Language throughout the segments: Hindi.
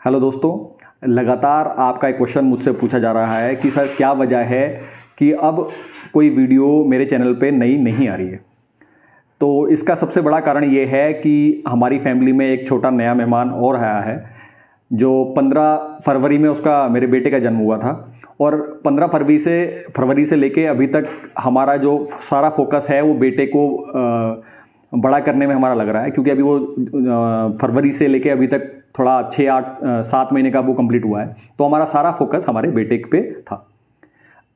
हेलो दोस्तों, लगातार आपका एक क्वेश्चन मुझसे पूछा जा रहा है कि सर क्या वजह है कि अब कोई वीडियो मेरे चैनल पे नई नहीं आ रही है। तो इसका सबसे बड़ा कारण ये है कि हमारी फैमिली में एक छोटा नया मेहमान और आया है जो 15 फरवरी में उसका मेरे बेटे का जन्म हुआ था। और 15 फरवरी से लेके अभी तक हमारा जो सारा फोकस है वो बेटे को बड़ा करने में हमारा लग रहा है, क्योंकि अभी वो फरवरी से लेके अभी तक थोड़ा 6-8-7 महीने का वो कंप्लीट हुआ है। तो हमारा सारा फोकस हमारे बेटे पे था।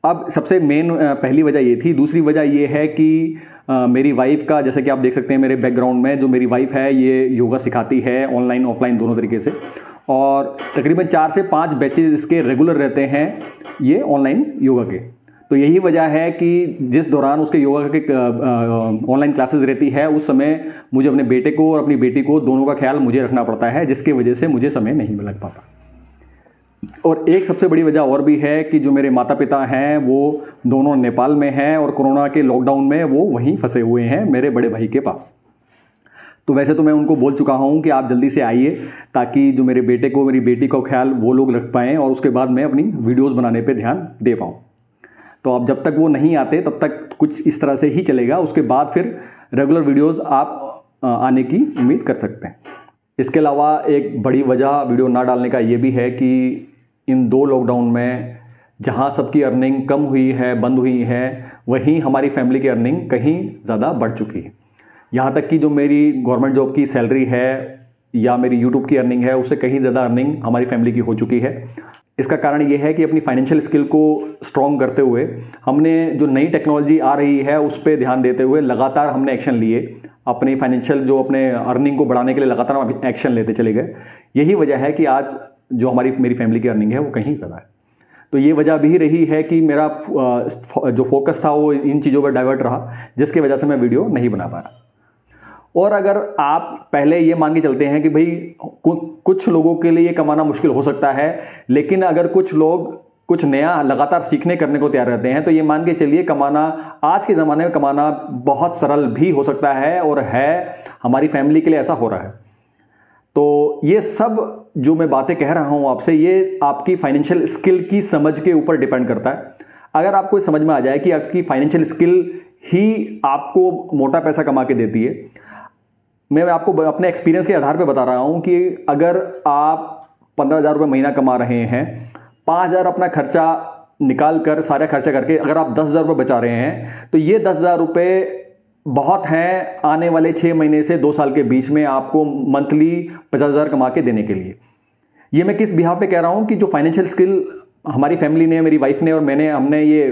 अब सबसे मेन पहली वजह ये थी। दूसरी वजह ये है कि मेरी वाइफ का, जैसे कि आप देख सकते हैं मेरे बैकग्राउंड में, जो मेरी वाइफ है ये योगा सिखाती है ऑनलाइन ऑफलाइन दोनों तरीके से, और तकरीबन 4 से 5 बैचेज इसके रेगुलर रहते हैं ये ऑनलाइन योगा के। तो यही वजह है कि जिस दौरान उसके योगा के ऑनलाइन क्लासेस रहती है उस समय मुझे अपने बेटे को और अपनी बेटी को दोनों का ख्याल मुझे रखना पड़ता है, जिसकी वजह से मुझे समय नहीं लग पाता। और एक सबसे बड़ी वजह और भी है कि जो मेरे माता पिता हैं वो दोनों नेपाल में हैं और कोरोना के लॉकडाउन में वो वहीं फंसे हुए हैं मेरे बड़े भाई के पास। तो वैसे तो मैं उनको बोल चुका हूँ कि आप जल्दी से आइए ताकि जो मेरे बेटे को मेरी बेटी का ख्याल वो लोग रख पाएँ और उसके बाद मैं अपनी वीडियोज़ बनाने पर ध्यान दे पाऊँ। तो अब जब तक वो नहीं आते तब तक कुछ इस तरह से ही चलेगा। उसके बाद फिर रेगुलर वीडियोज़ आप आने की उम्मीद कर सकते हैं। इसके अलावा एक बड़ी वजह वीडियो ना डालने का ये भी है कि इन 2 लॉकडाउन में जहाँ सबकी अर्निंग कम हुई है, बंद हुई है, वहीं हमारी फैमिली की अर्निंग कहीं ज़्यादा बढ़ चुकी है। यहाँ तक कि जो मेरी गवर्नमेंट जॉब की सैलरी है या मेरी यूट्यूब की अर्निंग है उससे कहीं ज़्यादा अर्निंग हमारी फैमिली की हो चुकी है। इसका कारण ये है कि अपनी फाइनेंशियल स्किल को स्ट्रॉन्ग करते हुए हमने जो नई टेक्नोलॉजी आ रही है उस पर ध्यान देते हुए लगातार हमने एक्शन लिए। अपनी फाइनेंशियल जो अपने अर्निंग को बढ़ाने के लिए लगातार हम एक्शन लेते चले गए। यही वजह है कि आज जो मेरी फैमिली की अर्निंग है वो कहीं ज़्यादा है। तो ये वजह भी रही है कि मेरा जो फोकस था वो इन चीज़ों पर डाइवर्ट रहा, जिसकी वजह से मैं वीडियो नहीं बना पाया। और अगर आप पहले ये मान के चलते हैं कि भाई कुछ लोगों के लिए ये कमाना मुश्किल हो सकता है, लेकिन अगर कुछ लोग कुछ नया लगातार सीखने करने को तैयार रहते हैं तो ये मान के चलिए कमाना आज के ज़माने में कमाना बहुत सरल भी हो सकता है, और है हमारी फैमिली के लिए ऐसा हो रहा है। तो ये सब जो मैं बातें कह रहा हूँ आपसे, ये आपकी फाइनेंशियल स्किल की समझ के ऊपर डिपेंड करता है। अगर आपको समझ में आ जाए कि आपकी फाइनेंशियल स्किल ही आपको मोटा पैसा कमा के देती है। मैं आपको अपने एक्सपीरियंस के आधार पे बता रहा हूँ कि अगर आप 15,000 रुपये महीना कमा रहे हैं, 5,000 अपना खर्चा निकाल कर सारा खर्चा करके अगर आप 10,000 रुपये बचा रहे हैं तो ये 10,000 रुपये बहुत हैं आने वाले 6 महीने से 2 साल के बीच में आपको मंथली 50,000 कमा के देने के लिए। ये मैं किस बिहाफ पे कह रहा हूँ कि जो फाइनेंशियल स्किल हमारी फैमिली ने, मेरी वाइफ ने और हमने ये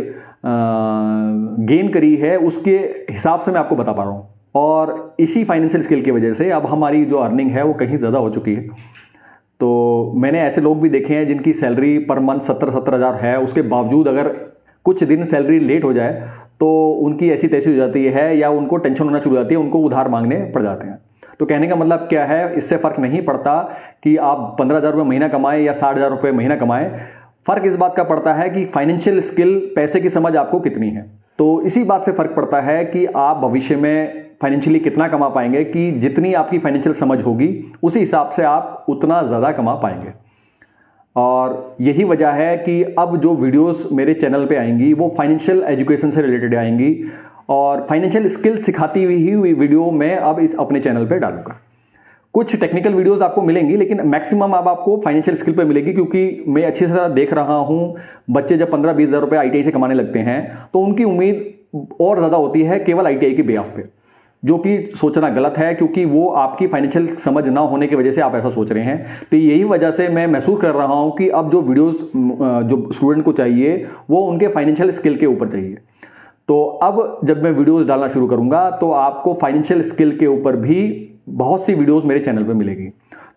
गेन करी है उसके हिसाब से मैं आपको बता पा रहा हूँ। और इसी फाइनेंशियल स्किल की वजह से अब हमारी जो अर्निंग है वो कहीं ज़्यादा हो चुकी है। तो मैंने ऐसे लोग भी देखे हैं जिनकी सैलरी पर मंथ 17,000 है, उसके बावजूद अगर कुछ दिन सैलरी लेट हो जाए तो उनकी ऐसी तैसी हो जाती है या उनको टेंशन होना शुरू हो जाती है, उनको उधार मांगने पड़ जाते हैं। तो कहने का मतलब क्या है, इससे फ़र्क नहीं पड़ता कि आप 15,000 रुपये महीना कमाएं या 60,000 रुपये महीना कमाएं। फ़र्क इस बात का पड़ता है कि फाइनेंशियल स्किल, पैसे की समझ आपको कितनी है। तो इसी बात से फ़र्क पड़ता है कि आप भविष्य में फाइनेंशियली कितना कमा पाएंगे, कि जितनी आपकी फाइनेंशियल समझ होगी उसी हिसाब से आप उतना ज़्यादा कमा पाएंगे। और यही वजह है कि अब जो वीडियोस मेरे चैनल पे आएंगी वो फाइनेंशियल एजुकेशन से रिलेटेड आएंगी, और फाइनेंशियल स्किल सिखाती हुई वीडियो मैं अब इस अपने चैनल पे डालूंगा। कुछ टेक्निकल वीडियोस आपको मिलेंगी, लेकिन मैक्सिमम अब आपको फाइनेंशियल स्किल पे मिलेगी, क्योंकि मैं अच्छी तरह देख रहा हूँ बच्चे जब 15-20 हज़ार रुपये ITI से कमाने लगते हैं तो उनकी उम्मीद और ज़्यादा होती है केवल ITI की बेआफ पे, जो कि सोचना गलत है, क्योंकि वो आपकी फाइनेंशियल समझ ना होने की वजह से आप ऐसा सोच रहे हैं। तो यही वजह से मैं महसूस कर रहा हूँ कि अब जो वीडियोस जो स्टूडेंट को चाहिए वो उनके फाइनेंशियल स्किल के ऊपर चाहिए। तो अब जब मैं वीडियोस डालना शुरू करूँगा तो आपको फाइनेंशियल स्किल के ऊपर भी बहुत सी वीडियोस मेरे चैनल पर मिलेगी।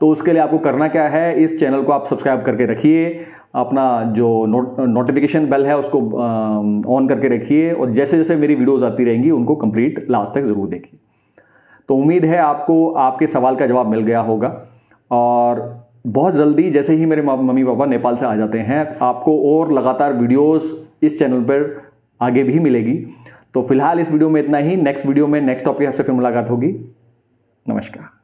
तो उसके लिए आपको करना क्या है, इस चैनल को आप सब्सक्राइब करके रखिए, अपना जो नोटिफिकेशन बेल है उसको ऑन करके रखिए, और जैसे जैसे मेरी वीडियोस आती रहेंगी उनको कंप्लीट लास्ट तक ज़रूर देखिए। तो उम्मीद है आपको आपके सवाल का जवाब मिल गया होगा, और बहुत जल्दी जैसे ही मेरे मम्मी पापा नेपाल से आ जाते हैं आपको और लगातार वीडियोस इस चैनल पर आगे भी मिलेगी। तो फिलहाल इस वीडियो में इतना ही। नेक्स्ट वीडियो में नेक्स्ट टॉपिक आपसे फिर मुलाकात होगी। नमस्कार।